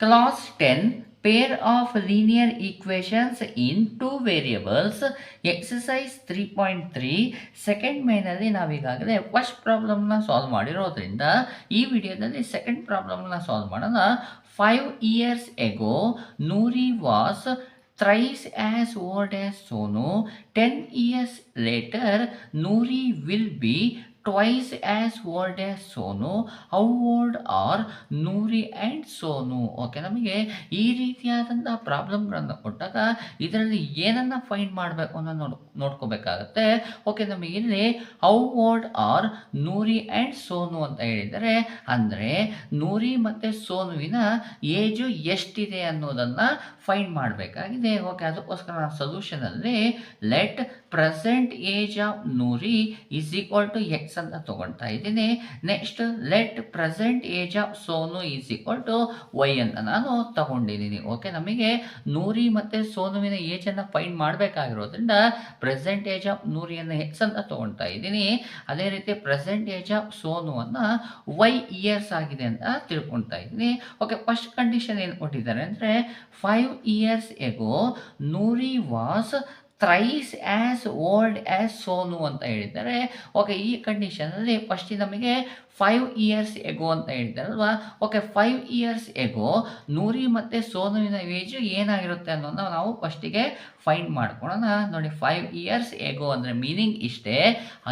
Class 10 pair of linear equations in two variables exercise 3.3 second ಮೇನಲ್ಲಿ ನಾವೀಗಾಗಲೇ first ಪ್ರಾಬ್ಲಮ್ನ solve ಮಾಡಿರೋದ್ರಿಂದ ಈ ವಿಡಿಯೋದಲ್ಲಿ ಸೆಕೆಂಡ್ ಪ್ರಾಬ್ಲಮ್ನ ಸಾಲ್ವ್ ಮಾಡೋಣ. 5 years ago Noori was thrice as old as Sonu. 10 years later Noori will be twice as old as Sonu. How old are Noori and Sonu? Okay, ನಮಗೆ ಈ ರೀತಿಯಾದಂಥ ಪ್ರಾಬ್ಲಮ್ಗಳನ್ನು ಕೊಟ್ಟಾಗ ಇದರಲ್ಲಿ ಏನನ್ನು ಫೈಂಡ್ ಮಾಡಬೇಕು ಅನ್ನೋ ನೋಡ್ಕೋಬೇಕಾಗತ್ತೆ. ಓಕೆ, ನಮಗೆ ಇಲ್ಲಿ how old are Noori and Sonu ಅಂತ ಹೇಳಿದರೆ, ಅಂದರೆ ನೂರಿ ಮತ್ತು ಸೋನುವಿನ ಏಜು ಎಷ್ಟಿದೆ ಅನ್ನೋದನ್ನು ಫೈಂಡ್ ಮಾಡಬೇಕಾಗಿದೆ. ಓಕೆ, ಅದಕ್ಕೋಸ್ಕರ ನಾನು ಸೊಲ್ಯೂಷನಲ್ಲಿ let present age of Noori is equal to x ಅಂತ ತಗೊಳ್ತಾ ಇದ್ದೀನಿ. Next let present age of Sonu is equal to y ಅಂತ ನಾನು ತಗೊಂಡಿದ್ದೀನಿ. ಓಕೆ, ನಮಗೆ ನೂರಿ ಮತ್ತು ಸೋನುವಿನ ಏಜನ್ನು ಫೈಂಡ್ ಮಾಡಬೇಕಾಗಿರೋದ್ರಿಂದ ಪ್ರೆಸೆಂಟ್ ಏಜ್ ಆಫ್ ನೂರಿಯನ್ನು ಎಕ್ಸ್ ಅಂತ ತಗೊಳ್ತಾ ಇದ್ದೀನಿ. ಅದೇ ರೀತಿ ಪ್ರೆಸೆಂಟ್ ಏಜ್ ಆಫ್ ಸೋನುವನ್ನು ವೈ ಇಯರ್ಸ್ ಆಗಿದೆ ಅಂತ ತಿಳ್ಕೊಳ್ತಾ ಇದ್ದೀನಿ. ಓಕೆ, ಫಸ್ಟ್ ಕಂಡೀಷನ್ ಏನು ಕೊಟ್ಟಿದ್ದಾರೆ ಅಂದರೆ 5 years ago Noori was thrice as old as Sonu ಅಂತ ಹೇಳಿದ್ದಾರೆ. ಓಕೆ, ಈ ಕಂಡೀಷನಲ್ಲಿ ಫಸ್ಟ್ ನಮಗೆ 5 years ago ಅಂತ ಹೇಳಿದ್ದಾರಲ್ವಾ. ಓಕೆ, 5 years ago ನೂರಿ ಮತ್ತು ಸೋನುವಿನ ಏಜು ಏನಾಗಿರುತ್ತೆ ಅನ್ನೋದನ್ನ ನಾವು ಫಸ್ಟಿಗೆ ಫೈಂಡ್ ಮಾಡ್ಕೊಳ್ಳೋಣ. ನೋಡಿ, 5 years ago ಅಂದರೆ ಮೀನಿಂಗ್ ಇಷ್ಟೇ,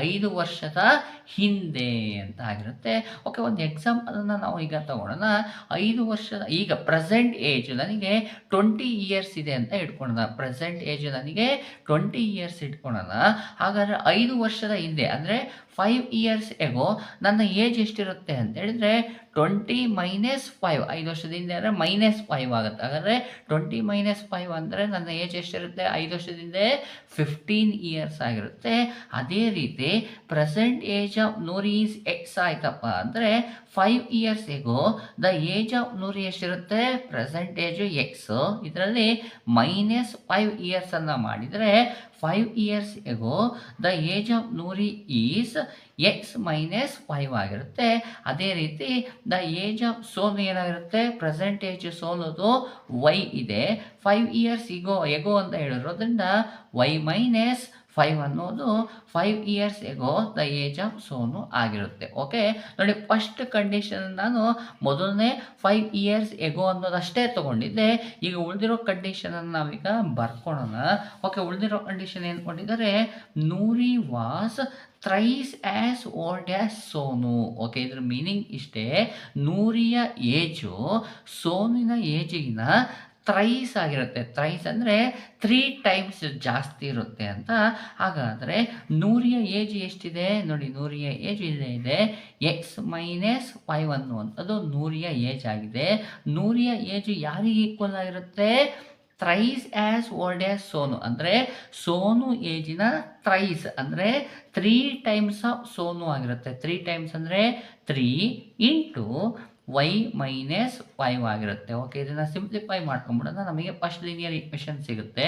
5 ವರ್ಷದ ಹಿಂದೆ ಅಂತ ಆಗಿರುತ್ತೆ. ಓಕೆ, ಒಂದು ಎಕ್ಸಾಂಪಲನ್ನು ನಾವು ಈಗ ತಗೊಳ್ಳೋಣ. 5 ವರ್ಷದ, ಈಗ ಪ್ರೆಸೆಂಟ್ ಏಜ್ ನನಗೆ 20 years ಇದೆ ಅಂತ ಇಟ್ಕೊಳ್ಳೋಣ. ಪ್ರೆಸೆಂಟ್ ಏಜ್ ನನಗೆ 20 years ಇಟ್ಕೊಳ್ಳೋಣ. ಹಾಗಾದರೆ 5 ವರ್ಷದ ಹಿಂದೆ ಅಂದರೆ 5 years ago ನನ್ನ ಏಜ್ ಎಷ್ಟಿರುತ್ತೆ ಅಂತ ಹೇಳಿದರೆ 20 ಮೈನಸ್ 5, 5 ವರ್ಷದ ಹಿಂದೆ ಅಂದರೆ -5 ಆಗುತ್ತೆ. ಹಾಗಾದರೆ 20 - 5 ಅಂದರೆ ನನ್ನ ಏಜ್ ಎಷ್ಟಿರುತ್ತೆ 5 ವರ್ಷದಿಂದ 15 years ಆಗಿರುತ್ತೆ. ಅದೇ ರೀತಿ present age of Noori is x ಆಯ್ತಪ್ಪ ಅಂದರೆ 5 years ago the age of Noori ಎಷ್ಟಿರುತ್ತೆ, ಪ್ರೆಸೆಂಟ್ ಏಜು ಎಕ್ಸ್, ಇದರಲ್ಲಿ -5 years ಅನ್ನು ಮಾಡಿದರೆ 5 years ago the age of Noori is x -5 ಆಗಿರುತ್ತೆ. ಅದೇ ರೀತಿ ದ ಏಜ್ ಆಫ್ ಸೋನು ಏನಾಗಿರುತ್ತೆ, ಪ್ರೆಸೆಂಟ್ ಏಜ್ ಸೋನುದು ವೈ ಇದೆ, 5 years ಎಗೋ ಅಂತ ಹೇಳಿರೋದ್ರಿಂದ ವೈ -5 ಅನ್ನೋದು 5 years ago the age of Sonu ಆಗಿರುತ್ತೆ. ಓಕೆ, ನೋಡಿ, ಫಸ್ಟ್ ಕಂಡೀಷನ್ ನಾನು ಮೊದಲನೇ 5 years ago ಅನ್ನೋದಷ್ಟೇ ತೊಗೊಂಡಿದ್ದೆ. ಈಗ ಉಳಿದಿರೋ ಕಂಡೀಷನನ್ನು ನಾವೀಗ ಬರ್ಕೊಳ್ಳೋಣ. ಓಕೆ, ಉಳಿದಿರೋ ಕಂಡೀಷನ್ ಏನು ಕೊಟ್ಟಿದ್ದಾರೆ, Noori was thrice as old as Sonu. Okay, ಇದ್ರ ಮೀನಿಂಗ್ ಇಷ್ಟೇ, ನೂರಿಯ ಏಜು ಸೋನಿನ ಏಜಿಗಿನ ಥ್ರೈಸ್ ಆಗಿರುತ್ತೆ. ಥ್ರೈಸ್ ಅಂದರೆ 3 times ಜಾಸ್ತಿ ಇರುತ್ತೆ ಅಂತ. ಹಾಗಾದರೆ ನೂರಿಯ ಏಜ್ ಎಷ್ಟಿದೆ ನೋಡಿ, ನೂರಿಯ ಏಜ್ ಇಲ್ಲೇ ಇದೆ, ಎಕ್ಸ್ -5 ಅನ್ನುವಂಥದ್ದು ನೂರಿಯ ಏಜ್ ಆಗಿದೆ. ನೂರಿಯ ಏಜು ಯಾರಿಗೆ ಈಕ್ವಲ್ ಆಗಿರುತ್ತೆ, thrice as old as Sonu ಅಂದರೆ ಸೋನು ಏಜಿನ ಥ್ರೈಸ್ ಅಂದರೆ 3 times ಆಫ್ ಸೋನು ಆಗಿರುತ್ತೆ. 3 times ಅಂದರೆ 3 ಇಂಟು ವೈ -5 ಆಗಿರುತ್ತೆ. ಓಕೆ, ಇದನ್ನು ಸಿಂಪ್ಲಿಫೈ ಮಾಡ್ಕೊಂಬಿಡೋಣ, ನಮಗೆ ಫಸ್ಟ್ ಲೀನಿಯರ್ ಈಕ್ವೇಷನ್ ಸಿಗುತ್ತೆ.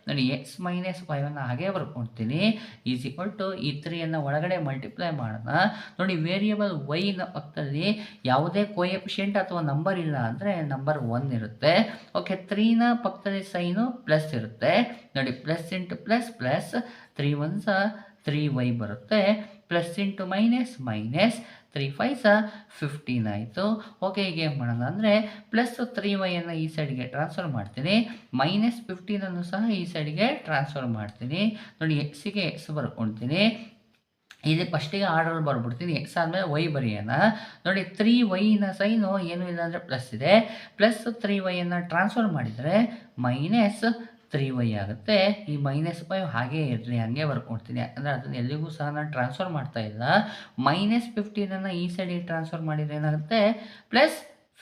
ನೋಡಿ, ಎಕ್ಸ್ -5 ಅನ್ನು ಹಾಗೆ ಬರ್ಕೊಳ್ತೀನಿ, ಈಸ್ ಈಕ್ವಲ್ ಟು ಈ 3 ಒಳಗಡೆ ಮಲ್ಟಿಪ್ಲೈ ಮಾಡೋಣ. ನೋಡಿ, ವೇರಿಯಬಲ್ ವೈನ ಪಕ್ಕದಲ್ಲಿ ಯಾವುದೇ ಕೋಎಫಿಷಿಯೆಂಟ್ ಅಥವಾ ನಂಬರ್ ಇಲ್ಲ ಅಂದರೆ ನಂಬರ್ 1 ಇರುತ್ತೆ. ಓಕೆ, 3ನ ಪಕ್ಕದಲ್ಲಿ ಸೈನು ಪ್ಲಸ್ ಇರುತ್ತೆ. ನೋಡಿ, plus into plus plus, 3 1s 3y ಬರುತ್ತೆ, plus into minus minus, 3 5s 15 ಆಯಿತು. ಓಕೆ, ಈಗ ಏನು ಮಾಡೋಣ ಅಂದರೆ ಪ್ಲಸ್ 3y ಅನ್ನು ಈ ಸೈಡ್ಗೆ ಟ್ರಾನ್ಸ್ಫರ್ ಮಾಡ್ತೀನಿ, -15 ಸಹ ಈ ಸೈಡ್ಗೆ ಟ್ರಾನ್ಸ್ಫರ್ ಮಾಡ್ತೀನಿ. ನೋಡಿ, ಎಕ್ಸಿಗೆ ಎಕ್ಸ್ ಬರ್ಕೊಳ್ತೀನಿ, ಇದು ಫಸ್ಟಿಗೆ ಆರ್ಡರ್ ಬರ್ಬಿಡ್ತೀನಿ, ಎಕ್ಸ್ ಆದಮೇಲೆ ವೈ ಬರೆಯೋಣ. ನೋಡಿ, 3y ಸೈನು ಏನೂ ಇಲ್ಲ ಅಂದರೆ ಪ್ಲಸ್ ಇದೆ, ಪ್ಲಸ್ 3y ಟ್ರಾನ್ಸ್ಫರ್ ಮಾಡಿದರೆ -3y ಆಗುತ್ತೆ. ಈ -5 ಹಾಗೇ ಇರಲಿ, ಹಾಗೆ ಬರ್ಕೊಡ್ತೀನಿ, ಯಾಕಂದರೆ ಅದನ್ನು ಎಲ್ಲಿಗೂ ಸಹ ನಾನು ಟ್ರಾನ್ಸ್ಫರ್ ಮಾಡ್ತಾ ಇಲ್ಲ. -15 ಈ ಸೈಡಿಗೆ ಟ್ರಾನ್ಸ್ಫರ್ ಮಾಡಿದರೆ ಏನಾಗುತ್ತೆ,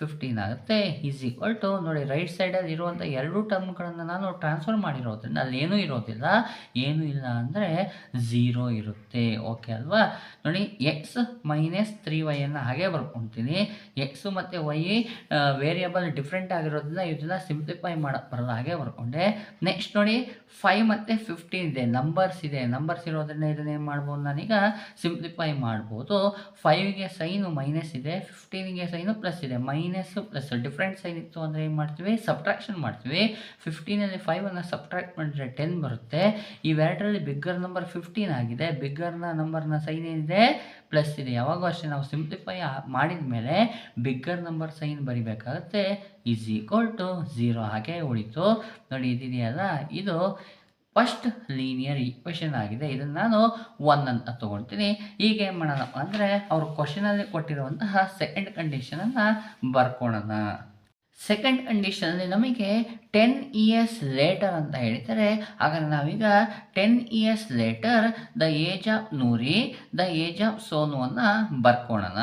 +15 ಆಗುತ್ತೆ. ಈಸ್ ಈಕ್ವಲ್ ಟು ನೋಡಿ, ರೈಟ್ ಸೈಡಲ್ಲಿ ಇರುವಂಥ 2 ಟರ್ಮ್ಗಳನ್ನು ನಾನು ಟ್ರಾನ್ಸ್ಫರ್ ಮಾಡಿರೋದ್ರಿಂದ ಅಲ್ಲಿ ಏನೂ ಇರೋದಿಲ್ಲ, ಏನೂ ಇಲ್ಲ ಅಂದರೆ 0 ಇರುತ್ತೆ. ಓಕೆ ಅಲ್ವಾ. ನೋಡಿ, ಎಕ್ಸ್ -3y ಹಾಗೆ ಬರ್ಕೊಳ್ತೀನಿ, ಎಕ್ಸು ಮತ್ತು ವೈ ವೇರಿಯಬಲ್ ಡಿಫ್ರೆಂಟ್ ಆಗಿರೋದ್ರಿಂದ ಇದನ್ನು ಸಿಂಪ್ಲಿಫೈ ಮಾಡೋಕ್ಕೆ ಬರಲ್ಲ, ಹಾಗೆ ಬರ್ಕೊಂಡೆ. ನೆಕ್ಸ್ಟ್ ನೋಡಿ, 5 ಮತ್ತು 15 ಇದೆ, ನಂಬರ್ಸ್ ಇರೋದ್ರಿಂದ ಇದನ್ನು ಏನು ಮಾಡ್ಬೋದು, ನಾನೀಗ ಸಿಂಪ್ಲಿಫೈ ಮಾಡ್ಬೋದು. 5ಗೆ ಸೈನು ಮೈನಸ್ ಇದೆ, 15ಗೆ ಸೈನು ಪ್ಲಸ್ ಇದೆ, ಮೈನಸ್ ಪ್ಲಸ್ ಡಿಫ್ರೆಂಟ್ ಸೈನ್ ಇತ್ತು ಅಂದರೆ ಏನು ಮಾಡ್ತೀವಿ, ಸಬ್ಟ್ರಾಕ್ಷನ್ ಮಾಡ್ತೀವಿ. 15ಅಲ್ಲಿ 5ಅನ್ನು ಸಬ್ಟ್ರಾಕ್ಟ್ ಮಾಡಿದ್ರೆ 10 ಬರುತ್ತೆ. ಇವೆರಡರಲ್ಲಿ ಬಿಗ್ಗರ್ ನಂಬರ್ 15 ಆಗಿದೆ. ಬಿಗ್ಗರ್ನ ನಂಬರ್ನ ಸೈನ್ ಏನಿದೆ, ಪ್ಲಸ್ ಇದೆ. ಯಾವಾಗೂ ಅಷ್ಟೇ ನಾವು ಸಿಂಪ್ಲಿಫೈ ಮಾಡಿದ ಮೇಲೆ ಬಿಗ್ಗರ್ ನಂಬರ್ ಸೈನ್ ಬರಿಬೇಕಾಗುತ್ತೆ. ಈಸ್ ಈಕ್ವಲ್ ಟು 0 ಹಾಗೆ ಉಳಿತು. ನೋಡಿ ಇದಿದೆಯಲ್ಲ, ಇದು ಫಸ್ಟ್ ಲೀನಿಯರ್ ಈಕ್ವೇಷನ್ ಆಗಿದೆ. ಇದನ್ನು ನಾನು 1 ಅಂತ ತೊಗೊಳ್ತೀನಿ. ಈಗ ಏನು ಮಾಡೋಣ ಅಂದರೆ ಅವರು ಕ್ವಶನಲ್ಲಿ ಕೊಟ್ಟಿರುವಂತಹ ಸೆಕೆಂಡ್ ಕಂಡೀಷನನ್ನು ಬರ್ಕೊಳ್ಳೋಣ. ಸೆಕೆಂಡ್ ಕಂಡೀಷನಲ್ಲಿ ನಮಗೆ 10 ಇಯರ್ಸ್ ಲೇಟರ್ ಅಂತ ಹೇಳ್ತಾರೆ. ಹಾಗಾದ್ರೆ ನಾವೀಗ 10 years later the age of Noori, the age of ಸೋನುವನ್ನು ಬರ್ಕೊಳ್ಳೋಣ.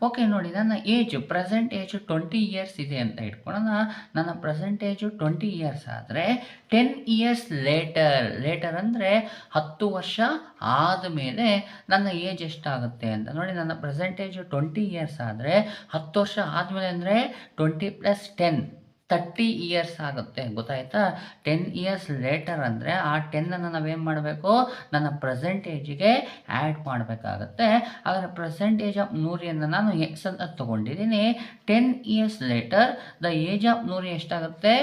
ಓಕೆ, ನೋಡಿ ನನ್ನ ಏಜ್ ಪ್ರೆಸೆಂಟ್ ಏಜ್ 20 ಇಯರ್ಸ್ ಇದೆ ಅಂತ ಇಟ್ಕೊಳ್ಳೋಣ. ನನ್ನ ಪ್ರೆಸೆಂಟ್ ಏಜು 20 ಇಯರ್ಸ್ ಆದರೆ 10 ಇಯರ್ಸ್ ಲೇಟರ್ ಅಂದರೆ 10 ವರ್ಷ ಆದಮೇಲೆ ನನ್ನ ಏಜ್ ಎಷ್ಟಾಗುತ್ತೆ ಅಂತ ನೋಡಿ. ನನ್ನ ಪ್ರೆಸೆಂಟ್ ಏಜು 20 ಇಯರ್ಸ್ ಆದರೆ 10 ವರ್ಷ ಆದಮೇಲೆ ಅಂದರೆ 20 + 10 30 ಇಯರ್ಸ್ ಆಗುತ್ತೆ. ಗೊತ್ತಾಯ್ತಾ? 10 ಇಯರ್ಸ್ ಲೇಟರ್ ಅಂದರೆ ಆ 10ಅನ್ನು ನಾವೇನು ಮಾಡಬೇಕು, ನನ್ನ ಪ್ರೆಸೆಂಟ್ ಏಜಿಗೆ ಆ್ಯಡ್ ಮಾಡಬೇಕಾಗತ್ತೆ. ಆದರೆ ಪ್ರೆಸೆಂಟ್ ಏಜ್ ಆಫ್ ನೂರಿಯನ್ನು ನಾನು ಎಕ್ಸ್ ಅಂತ ತೊಗೊಂಡಿದ್ದೀನಿ. 10 years later the age of Noori ಎಷ್ಟಾಗುತ್ತೆ,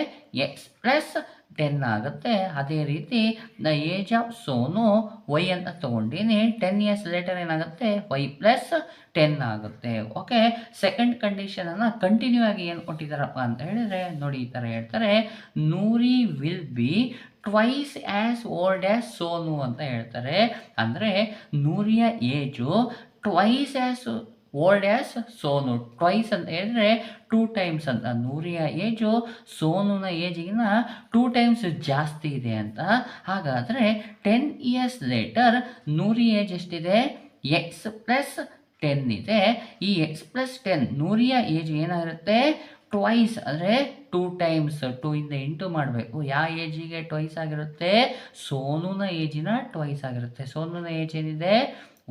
ಎಕ್ಸ್ ಪ್ಲಸ್ 10 ಆಗುತ್ತೆ. ಅದೇ ರೀತಿ the age of Sonu y ಅಂತ ತೊಗೊಂಡಿನಿ. 10 ಇಯರ್ಸ್ ಲೇಟರ್ ಏನಾಗುತ್ತೆ, ವೈ ಪ್ಲಸ್ 10 ಆಗುತ್ತೆ. ಓಕೆ, ಸೆಕೆಂಡ್ ಕಂಡೀಷನನ್ನು ಕಂಟಿನ್ಯೂ ಆಗಿ ಏನು ಕೊಟ್ಟಿದ್ದಾರಪ್ಪ ಅಂತ ಹೇಳಿದರೆ ನೋಡಿ, ಈ ಥರ ಹೇಳ್ತಾರೆ, Noori will be twice as old as Sonu ಅಂತ ಹೇಳ್ತಾರೆ. ಅಂದರೆ ನೂರಿಯ age twice as old as Sonu. Twice ಅಂತ ಹೇಳಿದ್ರೆ 2 ಟೈಮ್ಸ್ ಅಂತ. ನೂರಿಯ ಏಜು ಸೋನುನ ಏಜಿಗಿನ 2 ಟೈಮ್ಸ್ ಜಾಸ್ತಿ ಇದೆ ಅಂತ. ಹಾಗಾದರೆ 10 ಇಯರ್ಸ್ ಲೇಟರ್ ನೂರಿ ಏಜ್ ಎಷ್ಟಿದೆ, ಎಕ್ಸ್ ಪ್ಲಸ್ 10 ಇದೆ. ಈ ಎಕ್ಸ್ ಪ್ಲಸ್ 10 ನೂರಿಯ ಏಜ್ ಏನಾಗಿರುತ್ತೆ, ಟ್ವೈಸ್ ಅಂದರೆ 2 ಟೈಮ್ಸ್. 2 ಇಂದ ಇಂಟು ಮಾಡಬೇಕು. ಯಾವ ಏಜಿಗೆ ಟ್ವೈಸ್ ಆಗಿರುತ್ತೆ, ಸೋನುನ ಏಜಿನ ಟ್ವೈಸ್ ಆಗಿರುತ್ತೆ. ಸೋನುನ ಏಜ್ ಏನಿದೆ,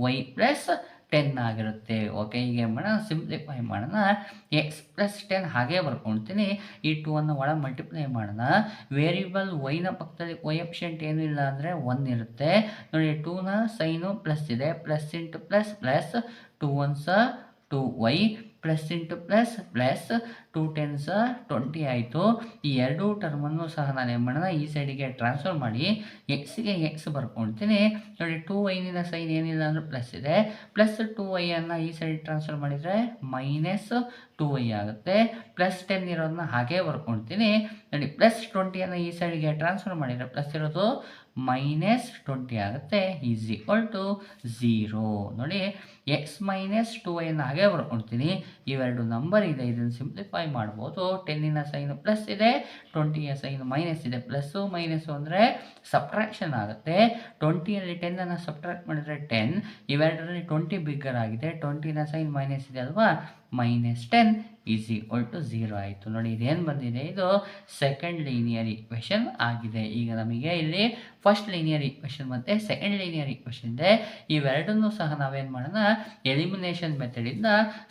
ವೈ ಪ್ಲಸ್ 10 ಆಗಿರುತ್ತೆ. ಓಕೆ, ಈಗ ಏನು ಮಾಡೋಣ, ಸಿಂಪ್ಲಿಫೈ ಮಾಡೋಣ. ಎಕ್ಸ್ ಪ್ಲಸ್ 10 ಹಾಗೆ ಬರ್ಕೊಳ್ತೀನಿ. ಈ 2ಅನ್ನು ಒಳಗೆ ಮಲ್ಟಿಪ್ಲೈ ಮಾಡೋಣ. ವೇರಿಯಬಲ್ ವೈನ ಪಕ್ಕದಲ್ಲಿ ಕೋಎಫಿಷಿಯಂಟ್ ಏನೂ ಇಲ್ಲ ಅಂದರೆ 1 ಇರುತ್ತೆ. ನೋಡಿ 2ನ ಸೈನು ಪ್ಲಸ್ ಇದೆ. Plus into plus plus 2 1s 2y plus into plus plus 2 10s 20 ಆಯಿತು. ಈ ಎರಡೂ ಟರ್ಮನ್ನು ಸಹ ನಾನು ಏನು ಮಾಡೋಣ, ಈ ಸೈಡಿಗೆ ಟ್ರಾನ್ಸ್ಫರ್ ಮಾಡಿ ಎಕ್ಸ್ಗೆ ಎಕ್ಸ್ ಬರ್ಕೊಳ್ತೀನಿ. ನೋಡಿ 2y ಸೈನ್ ಏನಿಲ್ಲ ಅಂದರೆ ಪ್ಲಸ್ ಇದೆ. ಪ್ಲಸ್ 2y ಈ ಸೈಡ್ ಟ್ರಾನ್ಸ್ಫರ್ ಮಾಡಿದರೆ ಮೈನಸ್ 2y ಆಗುತ್ತೆ. ಪ್ಲಸ್ 10 ಇರೋದನ್ನ ಹಾಗೆ ಬರ್ಕೊಳ್ತೀನಿ. ನೋಡಿ ಪ್ಲಸ್ 20 ಈ ಸೈಡಿಗೆ ಟ್ರಾನ್ಸ್ಫರ್ ಮಾಡಿದರೆ ಪ್ಲಸ್ ಇರೋದು ಮೈನಸ್ 20 ಆಗುತ್ತೆ. Is equal to 0. ನೋಡಿ ಎಕ್ಸ್ ಮೈನಸ್ 2y ಹಾಗೆ ಬರ್ಕೊಳ್ತೀನಿ. ಇವೆರಡು ನಂಬರ್ ಇದೆ, ಇದನ್ನು ಸಿಂಪ್ಲಿಫೈ ಮಾಡ್ಬೋದು. 10ನ ಸೈನು ಪ್ಲಸ್ ಇದೆ, 20ಯ ಸೈನು ಮೈನಸ್ ಇದೆ. ಪ್ಲಸ್ಸು ಮೈನಸ್ಸು ಅಂದರೆ ಸಬ್ಟ್ರಾಕ್ಷನ್ ಆಗುತ್ತೆ. 20ಯಲ್ಲಿ 10ಅನ್ನು ಸಬ್ಟ್ರಾಕ್ಟ್ ಮಾಡಿದರೆ 10. ಇವೆರಡರಲ್ಲಿ 20 ಬಿಗ್ಗರ್ ಆಗಿದೆ. 20ನ ಸೈನ್ ಮೈನಸ್ ಇದೆ ಅಲ್ವಾ, ಮೈನಸ್ 10 ಈಸ್ ಈಕ್ವಲ್ ಟು 0 ಆಯಿತು. ನೋಡಿ ಇದೇನು ಬಂದಿದೆ, ಇದು ಸೆಕೆಂಡ್ ಲೀನಿಯರ್ ಈಕ್ವೇಷನ್ ಆಗಿದೆ. ಈಗ ನಮಗೆ ಇಲ್ಲಿ ಫಸ್ಟ್ ಲೀನಿಯರ್ ಈಕ್ವೇಷನ್ ಮತ್ತು ಸೆಕೆಂಡ್ ಲೀನಿಯರ್ ಈಕ್ವೇಷನ್ ಇದೆ. ಇವೆರಡನ್ನೂ ಸಹ ನಾವೇನು ಮಾಡೋಣ, ಎಲಿಮಿನೇಷನ್ ಮೆಥಡಿಂದ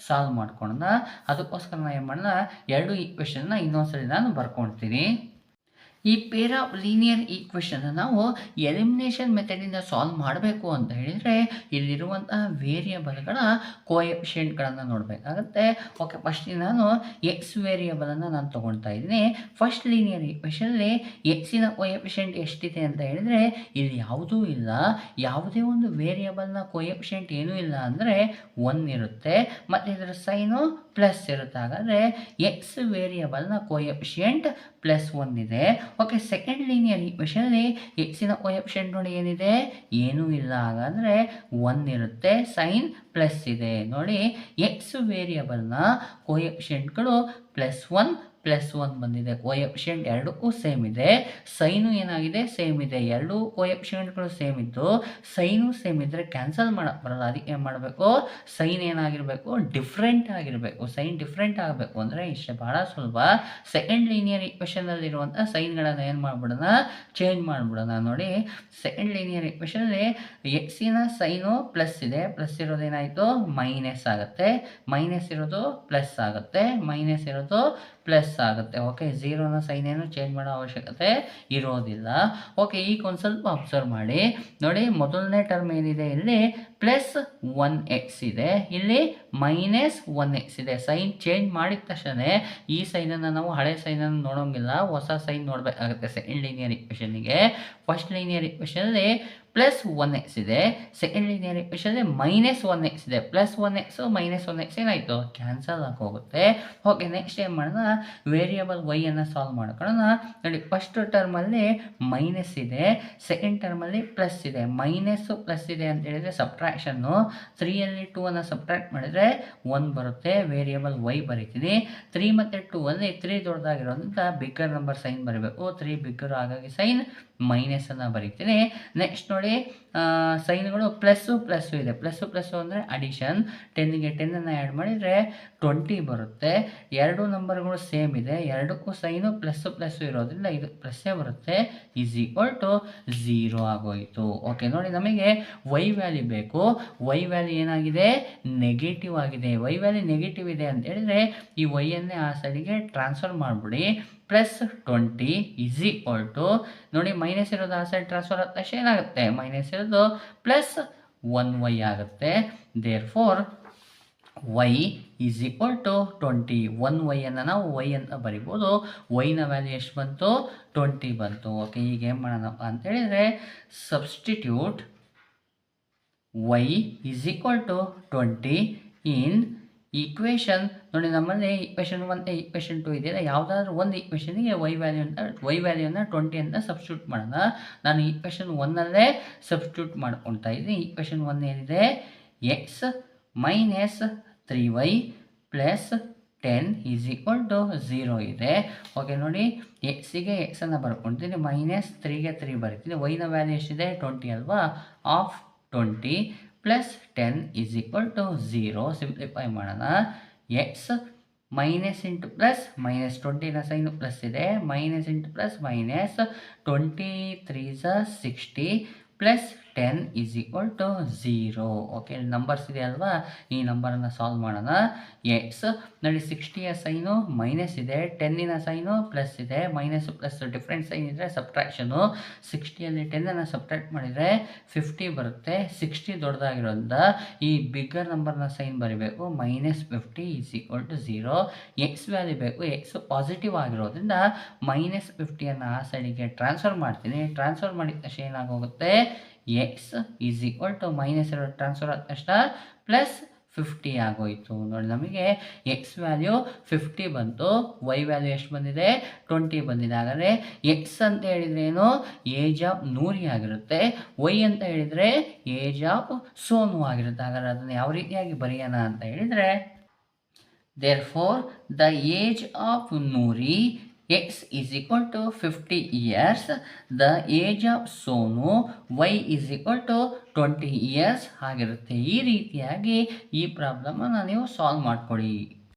ಸಾಲ್ವ್ ಮಾಡ್ಕೊಳ್ಳೋಣ. ಅದಕ್ಕೋಸ್ಕರ ನಾವು ಏನು ಮಾಡೋಣ, ಎರಡು ಈಕ್ವೇಷನ್ನ ಇನ್ನೊಂದ್ಸರಿ ನಾನು ಬರ್ಕೊಳ್ತೀನಿ. ಈ ಪೇರ್ ಆಫ್ ಲೀನಿಯರ್ ಈಕ್ವೇಷನ್ನ ನಾವು ಎಲಿಮಿನೇಷನ್ ಮೆಥಡಿಂದ ಸಾಲ್ವ್ ಮಾಡಬೇಕು ಅಂತ ಹೇಳಿದರೆ ಇಲ್ಲಿರುವಂತಹ ವೇರಿಯಬಲ್ಗಳ ಕೋಎಫಿಷಿಯೆಂಟ್ಗಳನ್ನು ನೋಡಬೇಕಾಗುತ್ತೆ. ಓಕೆ, ಫಸ್ಟಿಗೆ ನಾನು ಎಕ್ಸ್ ವೇರಿಯಬಲನ್ನು ನಾನು ತೊಗೊಳ್ತಾ ಇದ್ದೀನಿ. ಫಸ್ಟ್ ಲೀನಿಯರ್ ಈಕ್ವೇಷನಲ್ಲಿ ಎಕ್ಸಿನ ಕೋಎಫಿಷಿಯೆಂಟ್ ಎಷ್ಟಿದೆ ಅಂತ ಹೇಳಿದರೆ ಇಲ್ಲಿ ಯಾವುದೂ ಇಲ್ಲ. ಯಾವುದೇ ಒಂದು ವೇರಿಯಬಲ್ನ ಕೋಎಫಿಷಿಯೆಂಟ್ ಏನೂ ಇಲ್ಲ ಅಂದರೆ 1 ಇರುತ್ತೆ ಮತ್ತು ಇದರ ಸೈನು ಪ್ಲಸ್ ಇರುತ್ತೆ. ಹಾಗಾದರೆ ಎಕ್ಸ್ ವೇರಿಯಬಲ್ನ ಕೋಎಫಿಷಿಯೆಂಟ್ +1 ಇದೆ. ಓಕೆ, ಸೆಕೆಂಡ್ ಲೀನಿಯರ್ ಈಕ್ವೇಷನಲ್ಲಿ ಎಕ್ಸಿನ ಕೋಎಫಿಷಿಯೆಂಟ್ ನೋಡಿ ಏನಿದೆ, ಏನೂ ಇಲ್ಲ. ಹಾಗಾದರೆ 1 ಇರುತ್ತೆ, ಸೈನ್ ಪ್ಲಸ್ ಇದೆ. ನೋಡಿ ಎಕ್ಸ್ ವೇರಿಯಬಲ್ನ ಕೋಎಫಿಷಿಯೆಂಟ್ಗಳು +1 ಬಂದಿದೆ. ಕೋಎಫಿಷಿಯೆಂಟ್ ಎರಡಕ್ಕೂ ಸೇಮ್ ಇದೆ. ಸೈನು ಏನಾಗಿದೆ, ಸೇಮ್ ಇದೆ. ಎರಡೂ ಕೋಎಫಿಷಿಯೆಂಟ್ಗಳು ಸೇಮ್ ಇದ್ದು ಸೈನು ಸೇಮ್ ಇದ್ದರೆ ಕ್ಯಾನ್ಸಲ್ ಮಾಡೋಕ್ಕೆ ಬರಲ್ಲ. ಅದಕ್ಕೆ ಏನು ಮಾಡಬೇಕು, ಸೈನ್ ಏನಾಗಿರಬೇಕು, ಡಿಫ್ರೆಂಟ್ ಆಗಿರಬೇಕು. ಸೈನ್ ಡಿಫ್ರೆಂಟ್ ಆಗಬೇಕು ಅಂದರೆ ಇಷ್ಟೇ, ಭಾಳ ಸುಲಭ. ಸೆಕೆಂಡ್ ಲೀನಿಯರ್ ಈಕ್ವೇಷನಲ್ಲಿರುವಂಥ ಸೈನ್ಗಳನ್ನು ಏನು ಮಾಡಿಬಿಡೋಣ, ಚೇಂಜ್ ಮಾಡಿಬಿಡೋಣ. ನೋಡಿ ಸೆಕೆಂಡ್ ಲೀನಿಯರ್ ಈಕ್ವೇಷನಲ್ಲಿ ಎಕ್ಸಿನ ಸೈನು ಪ್ಲಸ್ ಇದೆ. ಪ್ಲಸ್ ಇರೋದೇನಾಯಿತು, ಮೈನಸ್ ಆಗುತ್ತೆ. ಮೈನಸ್ ಇರೋದು ಪ್ಲಸ್ ಆಗುತ್ತೆ. ಮೈನಸ್ ಇರೋದು ಪ್ಲಸ್ ಆಗುತ್ತೆ. ಓಕೆ, 0ನ ಸೈನ್ ಏನು ಚೇಂಜ್ ಮಾಡೋ ಅವಶ್ಯಕತೆ ಇರೋದಿಲ್ಲ. ಓಕೆ, ಈಗ ಒಂದು ಸ್ವಲ್ಪ ಅಬ್ಸರ್ವ್ ಮಾಡಿ. ನೋಡಿ ಮೊದಲನೇ ಟರ್ಮ್ ಏನಿದೆ ಇಲ್ಲಿ ಪ್ಲಸ್ 1x ಇದೆ, ಇಲ್ಲಿ ಮೈನಸ್ 1x ಇದೆ. ಸೈನ್ ಚೇಂಜ್ ಮಾಡಿದ ತಕ್ಷಣ ಈ ಸೈನನ್ನು ನಾವು ಹಳೆ ಸೈನನ್ನು ನೋಡೋಂಗಿಲ್ಲ, ಹೊಸ ಸೈನ್ ನೋಡಬೇಕಾಗುತ್ತೆ ಸೆಕೆಂಡ್ ಲೀನಿಯರ್ ಇಕ್ವೇಷನ್ಗೆ. ಫಸ್ಟ್ ಲೀನಿಯರ್ ಇಕ್ವೇಷನಲ್ಲಿ ಪ್ಲಸ್ 1x ಇದೆ, ಸೆಕೆಂಡ್ ಲೀನಿಯರ್ ಇಕ್ವೇಷನಲ್ಲಿ ಮೈನಸ್ 1x ಇದೆ. ಪ್ಲಸ್ 1x ಮೈನಸ್ 1x ಏನಾಯಿತು, ಕ್ಯಾನ್ಸಲ್ ಆಗೋಗುತ್ತೆ. ಓಕೆ, ನೆಕ್ಸ್ಟ್ ಏನು ಮಾಡೋಣ, ವೇರಿಯಬಲ್ y ಅನ್ನು ಸಾಲ್ವ್ ಮಾಡ್ಕೊಳ್ಳೋಣ. ನೋಡಿ, ಫಸ್ಟ್ ಟರ್ಮಲ್ಲಿ ಮೈನಸ್ ಇದೆ, ಸೆಕೆಂಡ್ ಟರ್ಮಲ್ಲಿ ಪ್ಲಸ್ ಇದೆ. ಮೈನಸ್ಸು ಪ್ಲಸ್ ಇದೆ ಅಂತ ಹೇಳಿದರೆ ಸಬ್ಟ್ರಾಕ್ಷನ್ನು, 3ಯಲ್ಲಿ 2 ಸಬ್ಟ್ರಾಕ್ಟ್ ಮಾಡಿದರೆ 1 ಬರುತ್ತೆ. ವೇರಿಯಬಲ್ y ಬರೀತೀನಿ. 3 ಮತ್ತು 2 3 ದೊಡ್ಡದಾಗಿರೋದ್ರಿಂದ ಬಿಗ್ಗರ್ ನಂಬರ್ ಸೈನ್ ಬರಬೇಕು. 3 ಬಿಗ್ಗರ್, ಹಾಗಾಗಿ ಸೈನ್ ಮೈನಸನ್ನು ಬರೀತೀನಿ. ನೆಕ್ಸ್ಟ್ ನೋಡಿ, ಸೈನ್ಗಳು ಪ್ಲಸ್ಸು ಇದೆ. ಪ್ಲಸ್ಸು ಅಂದರೆ ಅಡಿಷನ್. 10ಗೆ 10 ಆ್ಯಡ್ ಮಾಡಿದರೆ 20 ಬರುತ್ತೆ. ಎರಡು ನಂಬರ್ಗಳು ಸೇಮ್ ಇದೆ, ಎರಡಕ್ಕೂ ಸೈನು ಪ್ಲಸ್ಸು ಇರೋದ್ರಿಂದ ಇದು ಪ್ಲಸ್ಸೇ ಬರುತ್ತೆ. ಈಸ್ ಈಕ್ವಲ್ ಟು 0 ಆಗೋಯಿತು. ಓಕೆ, ನೋಡಿ, ನಮಗೆ ವೈ ವ್ಯಾಲ್ಯೂ ಬೇಕು. ವೈ ವ್ಯಾಲ್ಯೂ ಏನಾಗಿದೆ, ನೆಗೆಟಿವ್ ಆಗಿದೆ. ವೈ ವ್ಯಾಲ್ಯೂ ನೆಗೆಟಿವ್ ಇದೆ ಅಂತ ಹೇಳಿದರೆ ಈ ವೈಯನ್ನೇ ಆ ಸೈಡಿಗೆ ಟ್ರಾನ್ಸ್ಫರ್ ಮಾಡಿಬಿಡಿ. ಪ್ಲಸ್ 20 ಈಸ್ ಈಕ್ವಲ್ ಟು, ನೋಡಿ, ಮೈನಸ್ ಇರೋದು ಆ ಸೈಡ್ ಟ್ರಾನ್ಸ್ಫರ್ ಆದ ತಕ್ಷಣ ಏನಾಗುತ್ತೆ, ಮೈನಸ್ ಇರೋದು ಪ್ಲಸ್ 1y ಆಗುತ್ತೆ. Therefore y is equal to 20. 1y ಅನ್ನು ನಾವು y ಅಂತ ಬರಿಬೋದು. ವೈನ ವ್ಯಾಲ್ಯೂ ಎಷ್ಟು ಬಂತು, 20 ಬಂತು. ಓಕೆ, ಈಗ ಏನು ಮಾಡೋಣಪ್ಪ ಅಂತ ಹೇಳಿದರೆ, substitute y is equal to 20 in equation. ನೋಡಿ, ನಮ್ಮಲ್ಲಿ ಈಕ್ವೇಷನ್ 1 ಈಕ್ವೇಷನ್ 2 ಇದೆಯಲ್ಲ, ಯಾವುದಾದ್ರೂ ಒಂದು ಈಕ್ವೇಷನ್ಗೆ ವೈ ವ್ಯಾಲ್ಯೂನ 20 ಅಂತ ಸಬ್ಸ್ಟಿಟ್ಯೂಟ್ ಮಾಡೋಣ. ನಾನು ಈಕ್ವೇಷನ್ 1 ಸಬ್ಸ್ಟಿಟ್ಯೂಟ್ ಮಾಡ್ಕೊಳ್ತಾ ಇದ್ದೀನಿ. ಈಕ್ವೇಷನ್ 1 ಏನಿದೆ, x minus 3y plus 10 is equal to 0 ಇದೆ. ಓಕೆ, ನೋಡಿ, ಎಕ್ಸಿಗೆ ಎಕ್ಸನ್ನು ಬರ್ಕೊಳ್ತೀನಿ, ಮೈನಸ್ 3ಗೆ 3 ಬರೀತೀನಿ. ವೈನ ವ್ಯಾಲ್ಯೂ ಎಷ್ಟಿದೆ, 20 ಅಲ್ವಾ, of 20 plus 10 is equal to 0. Simplify ಮಾಡೋಣ. X minus into plus minus, 20ನ ಸೈನು ಪ್ಲಸ್ ಇದೆ, minus into plus minus, 23 60 plus 10 is equal to 0. Okay, numbers ಇದೆ ಅಲ್ವಾ, ಈ ನಂಬರನ್ನು ಸಾಲ್ವ್ ಮಾಡೋಣ. ಎಕ್ಸ್ ನೋಡಿ, 60ಯ ಸೈನು ಮೈನಸ್ ಇದೆ, 10ನ ಸೈನು ಪ್ಲಸ್ ಇದೆ. ಮೈನಸ್ ಪ್ಲಸ್ ಡಿಫ್ರೆಂಟ್ ಸೈನ್ ಇದ್ದರೆ ಸಬ್ಟ್ರಾಕ್ಷನು. 60ಯಲ್ಲಿ 10 ಸಬ್ಟ್ರಾಕ್ಟ್ ಮಾಡಿದರೆ 50 ಬರುತ್ತೆ. 60 ದೊಡ್ಡದಾಗಿರೋದ್ರಿಂದ ಈ ಬಿಗ್ಗರ್ ನಂಬರ್ನ ಸೈನ್ ಬರೀಬೇಕು. Minus 50 is equal to 0. X value ಬೇಕು, ಎಕ್ಸ್ ಪಾಸಿಟಿವ್ ಆಗಿರೋದ್ರಿಂದ ಮೈನಸ್ 50ಯನ್ನು ಆ ಸೈಡಿಗೆ ಟ್ರಾನ್ಸ್ಫರ್ ಮಾಡ್ತೀನಿ. ಟ್ರಾನ್ಸ್ಫರ್ ಮಾಡಿದ ತಕ್ಷಣ ಏನಾಗೋಗುತ್ತೆ, x is equal to minus ಇರೋ ಟ್ರಾನ್ಸ್ಫರ್ ಆದ ತಕ್ಷಣ ಪ್ಲಸ್ 50 ಆಗೋಯಿತು. ನೋಡಿ, ನಮಗೆ ಎಕ್ಸ್ ವ್ಯಾಲ್ಯೂ 50 ಬಂತು, ವೈ ವ್ಯಾಲ್ಯೂ ಎಷ್ಟು ಬಂದಿದೆ, 20 ಬಂದಿದೆ. ಹಾಗಾದರೆ ಎಕ್ಸ್ ಅಂತ ಹೇಳಿದರೆ ಏನು, ಏಜ್ ಆಫ್ ನೂರಿ ಆಗಿರುತ್ತೆ. ವೈ ಅಂತ ಹೇಳಿದರೆ ಏಜ್ ಆಫ್ ಸೋನು ಆಗಿರುತ್ತೆ. ಹಾಗಾದರೆ ಅದನ್ನು ಯಾವ ರೀತಿಯಾಗಿ ಬರೆಯೋಣ ಅಂತ ಹೇಳಿದರೆ, therefore the age of Noori x is equal to 50 years. The age of Sonu y is equal to 20 years ಆಗಿರುತ್ತೆ. ಈ ರೀತಿಯಾಗಿ ಈ ಪ್ರಾಬ್ಲಮನ್ನು ನೀವು ಸಾಲ್ವ್ ಮಾಡ್ಕೊಳ್ಳಿ.